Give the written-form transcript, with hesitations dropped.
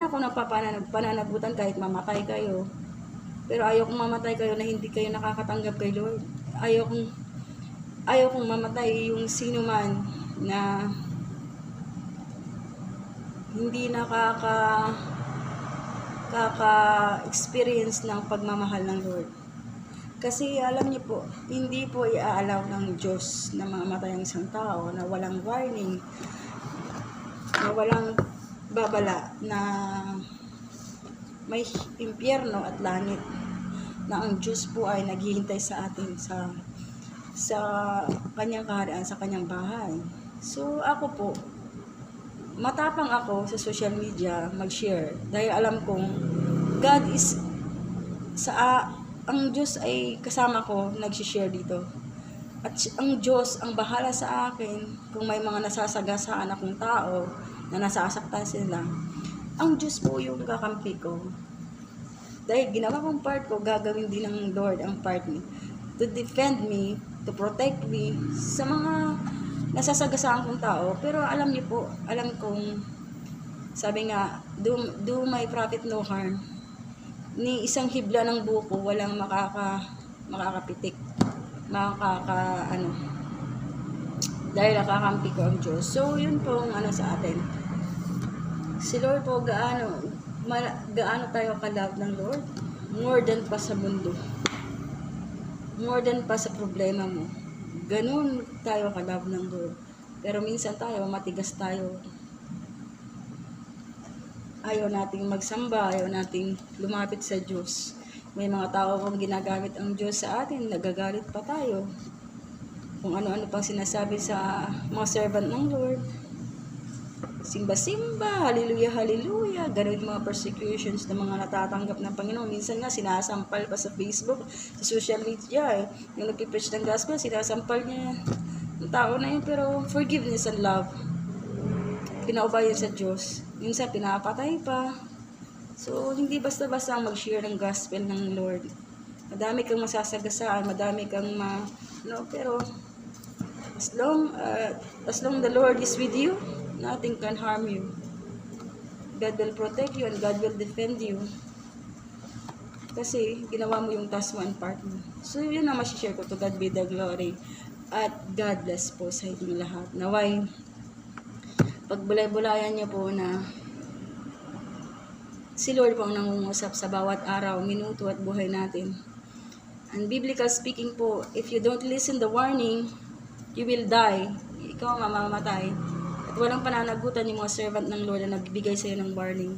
ako pananagutan kahit mamatay kayo. Pero ayaw kong mamatay kayo na hindi kayo nakakatanggap kay Lord. Ayaw kong mamatay yung sino man na hindi nakaka-experience ng pagmamahal ng Lord. Kasi alam niyo po, hindi po i-allow ng Diyos na mamatay ang isang tao na walang warning, na walang babala, na may impyerno at langit, na ang Diyos po ay naghihintay sa atin sa kanyang kaharian, sa kanyang bahay. So ako po, matapang ako sa social media mag-share dahil alam kong God is ang Diyos ay kasama ko nag-share dito. At ang Diyos ang bahala sa akin kung may mga nasasagasaan akong tao na nasasaktan sila. Ang Diyos po yung kakampi ko. Dahil ginawa kong part ko, gagawin din ng Lord ang part me. To defend me, to protect me sa mga nasasagasaan kong tao. Pero alam niyo po, alam kong, sabi nga, do my prophet no harm. Ni isang hibla ng buko, walang makakapitik. Dahil nakakampi ko ang Diyos. So, yun po ang sa atin. Si Lord po, gaano tayo ka-love ng Lord? More than pa sa mundo. More than pa sa problema mo. Ganun tayo ka-love ng Lord. Pero minsan tayo, matigas tayo. Ayaw nating magsamba, ayaw nating lumapit sa Diyos. May mga tao kung ginagamit ang Diyos sa atin, nagagalit pa tayo. Kung ano-ano pang sinasabi sa mga servant ng Lord. Simba-simba, hallelujah, hallelujah. Ganun yung mga persecutions ng mga natatanggap ng Panginoon. Minsan nga, sinasampal pa sa Facebook, sa social media. Yung nagpipreach ng gospel, sinasampal niya yung tao na yun. Pero forgiveness and love, pinaubayan sa Diyos. Minsan, pinapatay pa. So, hindi basta-basta ang mag-share ng gospel ng Lord. Madami kang masasagasaan, madami kang pero as long the Lord is with you, nothing can harm you. God will protect you and God will defend you. Kasi ginawa mo yung task mo and part mo. So yun ang masishare ko. To God be the glory. At God bless po sa inyong lahat. Naway, pagbulay-bulayan niyo po na si Lord po ang nangungusap sa bawat araw, minuto at buhay natin. And biblical speaking po, if you don't listen the warning, you will die. Ikaw ang mamamatay. At walang pananagutan yung mga servant ng Lord na nagbibigay sa iyo ng warning.